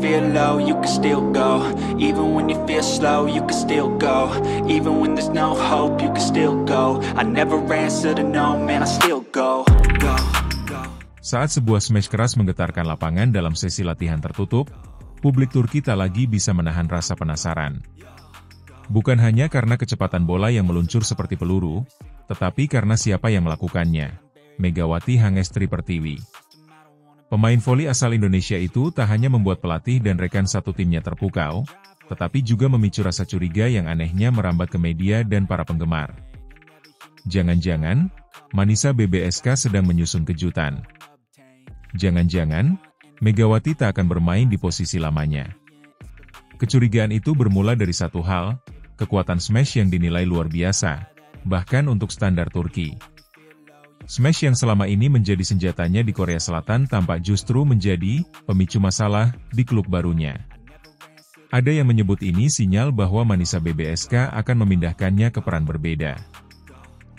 feel low, you can still go. Even when you feel slow, you can still go. Even when there's no hope, you can still go. I never answer to no, man, I still go. Saat sebuah smash keras menggetarkan lapangan dalam sesi latihan tertutup, publik Turki tak lagi bisa menahan rasa penasaran. Bukan hanya karena kecepatan bola yang meluncur seperti peluru, tetapi karena siapa yang melakukannya, Megawati Hangestri Pertiwi. Pemain voli asal Indonesia itu tak hanya membuat pelatih dan rekan satu timnya terpukau, tetapi juga memicu rasa curiga yang anehnya merambat ke media dan para penggemar. Jangan-jangan, Manisa BBSK sedang menyusun kejutan. Jangan-jangan, Megawati tak akan bermain di posisi lamanya. Kecurigaan itu bermula dari satu hal, kekuatan smash yang dinilai luar biasa, bahkan untuk standar Turki. Smash yang selama ini menjadi senjatanya di Korea Selatan tampak justru menjadi pemicu masalah di klub barunya. Ada yang menyebut ini sinyal bahwa Manisa BBSK akan memindahkannya ke peran berbeda.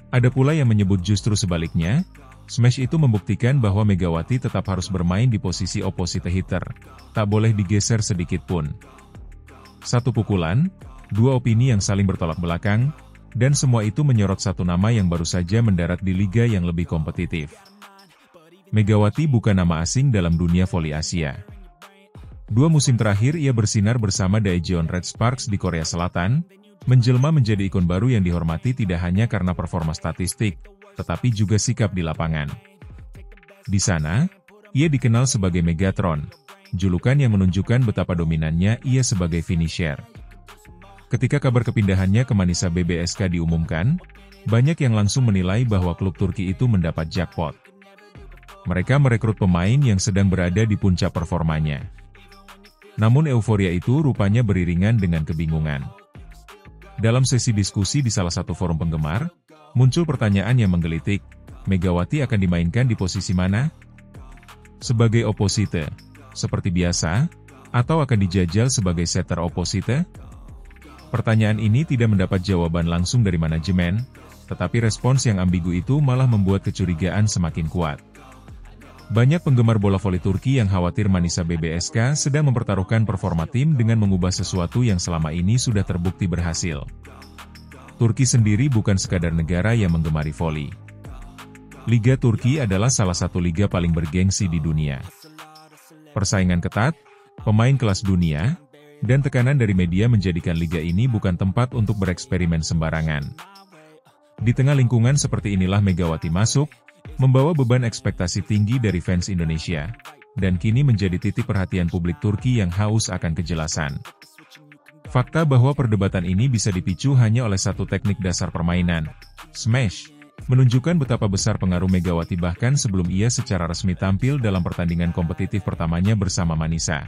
Ada pula yang menyebut justru sebaliknya, smash itu membuktikan bahwa Megawati tetap harus bermain di posisi opposite hitter, tak boleh digeser sedikit pun. Satu pukulan, dua opini yang saling bertolak belakang, dan semua itu menyorot satu nama yang baru saja mendarat di liga yang lebih kompetitif. Megawati bukan nama asing dalam dunia voli Asia. 2 musim terakhir ia bersinar bersama Daejeon Red Sparks di Korea Selatan, menjelma menjadi ikon baru yang dihormati tidak hanya karena performa statistik, tetapi juga sikap di lapangan. Di sana, ia dikenal sebagai Megatron, julukan yang menunjukkan betapa dominannya ia sebagai finisher. Ketika kabar kepindahannya ke Manisa BBSK diumumkan, banyak yang langsung menilai bahwa klub Turki itu mendapat jackpot. Mereka merekrut pemain yang sedang berada di puncak performanya. Namun euforia itu rupanya beriringan dengan kebingungan. Dalam sesi diskusi di salah satu forum penggemar, muncul pertanyaan yang menggelitik, Megawati akan dimainkan di posisi mana? Sebagai opposite, seperti biasa, atau akan dijajal sebagai setter opposite? Pertanyaan ini tidak mendapat jawaban langsung dari manajemen, tetapi respons yang ambigu itu malah membuat kecurigaan semakin kuat. Banyak penggemar bola voli Turki yang khawatir Manisa BBSK sedang mempertaruhkan performa tim dengan mengubah sesuatu yang selama ini sudah terbukti berhasil. Turki sendiri bukan sekadar negara yang menggemari voli. Liga Turki adalah salah satu liga paling bergengsi di dunia. Persaingan ketat, pemain kelas dunia, dan tekanan dari media menjadikan liga ini bukan tempat untuk bereksperimen sembarangan. Di tengah lingkungan seperti inilah Megawati masuk, membawa beban ekspektasi tinggi dari fans Indonesia, dan kini menjadi titik perhatian publik Turki yang haus akan kejelasan. Fakta bahwa perdebatan ini bisa dipicu hanya oleh satu teknik dasar permainan, smash, menunjukkan betapa besar pengaruh Megawati bahkan sebelum ia secara resmi tampil dalam pertandingan kompetitif pertamanya bersama Manisa.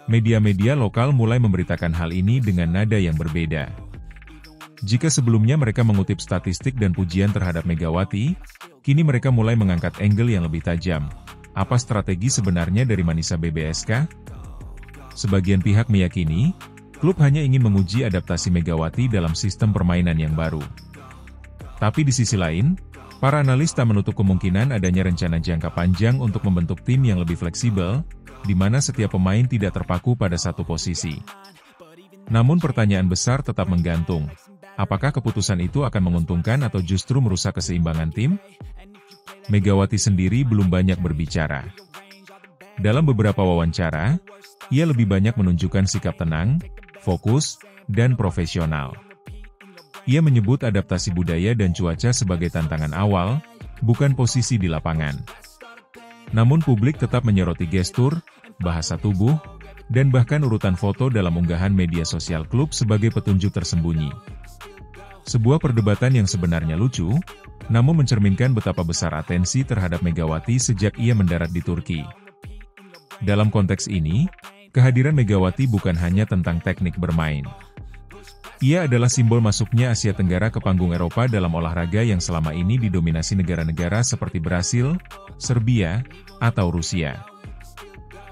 Media-media lokal mulai memberitakan hal ini dengan nada yang berbeda. Jika sebelumnya mereka mengutip statistik dan pujian terhadap Megawati, kini mereka mulai mengangkat angle yang lebih tajam. Apa strategi sebenarnya dari Manisa BBSK? Sebagian pihak meyakini, klub hanya ingin menguji adaptasi Megawati dalam sistem permainan yang baru. Tapi di sisi lain, para analis tak menutup kemungkinan adanya rencana jangka panjang untuk membentuk tim yang lebih fleksibel, di mana setiap pemain tidak terpaku pada satu posisi. Namun pertanyaan besar tetap menggantung, apakah keputusan itu akan menguntungkan atau justru merusak keseimbangan tim? Megawati sendiri belum banyak berbicara. Dalam beberapa wawancara, ia lebih banyak menunjukkan sikap tenang, fokus, dan profesional. Ia menyebut adaptasi budaya dan cuaca sebagai tantangan awal, bukan posisi di lapangan. Namun publik tetap menyoroti gestur, bahasa tubuh, dan bahkan urutan foto dalam unggahan media sosial klub sebagai petunjuk tersembunyi. Sebuah perdebatan yang sebenarnya lucu, namun mencerminkan betapa besar atensi terhadap Megawati sejak ia mendarat di Turki. Dalam konteks ini, kehadiran Megawati bukan hanya tentang teknik bermain. Ia adalah simbol masuknya Asia Tenggara ke panggung Eropa dalam olahraga yang selama ini didominasi negara-negara seperti Brasil, Serbia, atau Rusia.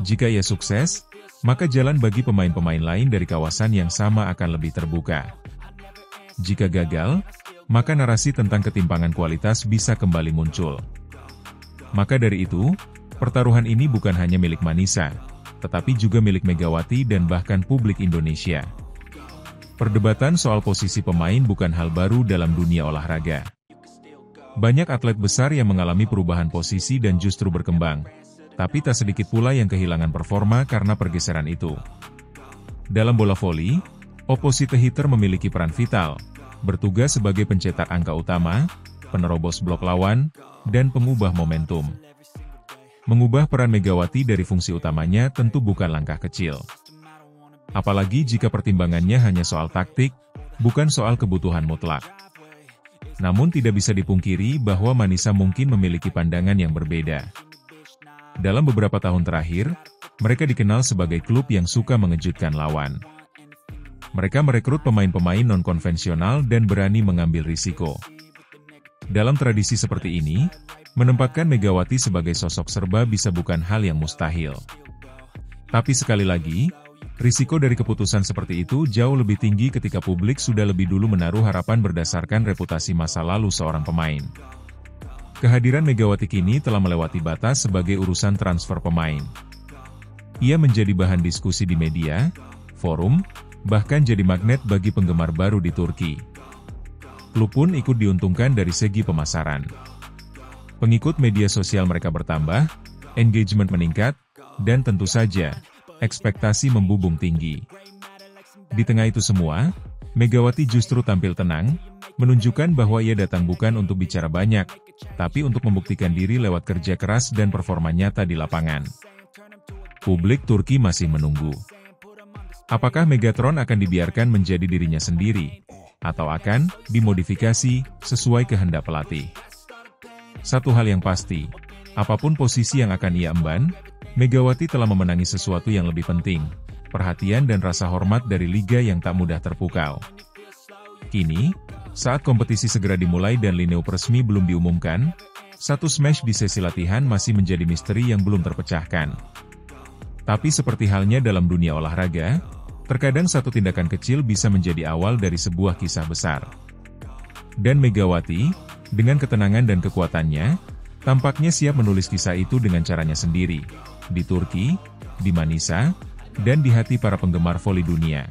Jika ia sukses, maka jalan bagi pemain-pemain lain dari kawasan yang sama akan lebih terbuka. Jika gagal, maka narasi tentang ketimpangan kualitas bisa kembali muncul. Maka dari itu, pertaruhan ini bukan hanya milik Manisa, tetapi juga milik Megawati dan bahkan publik Indonesia. Perdebatan soal posisi pemain bukan hal baru dalam dunia olahraga. Banyak atlet besar yang mengalami perubahan posisi dan justru berkembang, tapi tak sedikit pula yang kehilangan performa karena pergeseran itu. Dalam bola voli, opposite hitter memiliki peran vital, bertugas sebagai pencetak angka utama, penerobos blok lawan, dan pengubah momentum. Mengubah peran Megawati dari fungsi utamanya tentu bukan langkah kecil. Apalagi jika pertimbangannya hanya soal taktik, bukan soal kebutuhan mutlak. Namun tidak bisa dipungkiri bahwa Manisa mungkin memiliki pandangan yang berbeda. Dalam beberapa tahun terakhir, mereka dikenal sebagai klub yang suka mengejutkan lawan. Mereka merekrut pemain-pemain non-konvensional dan berani mengambil risiko. Dalam tradisi seperti ini, menempatkan Megawati sebagai sosok serba bisa bukan hal yang mustahil. Tapi sekali lagi, risiko dari keputusan seperti itu jauh lebih tinggi ketika publik sudah lebih dulu menaruh harapan berdasarkan reputasi masa lalu seorang pemain. Kehadiran Megawati kini telah melewati batas sebagai urusan transfer pemain. Ia menjadi bahan diskusi di media, forum, bahkan jadi magnet bagi penggemar baru di Turki. Klub pun ikut diuntungkan dari segi pemasaran. Pengikut media sosial mereka bertambah, engagement meningkat, dan tentu saja, ekspektasi membubung tinggi. Di tengah itu semua, Megawati justru tampil tenang, menunjukkan bahwa ia datang bukan untuk bicara banyak, tapi untuk membuktikan diri lewat kerja keras dan performa nyata di lapangan. Publik Turki masih menunggu. Apakah Megatron akan dibiarkan menjadi dirinya sendiri, atau akan dimodifikasi sesuai kehendak pelatih? Satu hal yang pasti, apapun posisi yang akan ia emban, Megawati telah memenangi sesuatu yang lebih penting, perhatian dan rasa hormat dari liga yang tak mudah terpukau. Kini, saat kompetisi segera dimulai dan lineup resmi belum diumumkan, satu smash di sesi latihan masih menjadi misteri yang belum terpecahkan. Tapi seperti halnya dalam dunia olahraga, terkadang satu tindakan kecil bisa menjadi awal dari sebuah kisah besar. Dan Megawati, dengan ketenangan dan kekuatannya, tampaknya siap menulis kisah itu dengan caranya sendiri, di Turki, di Manisa, dan di hati para penggemar voli dunia.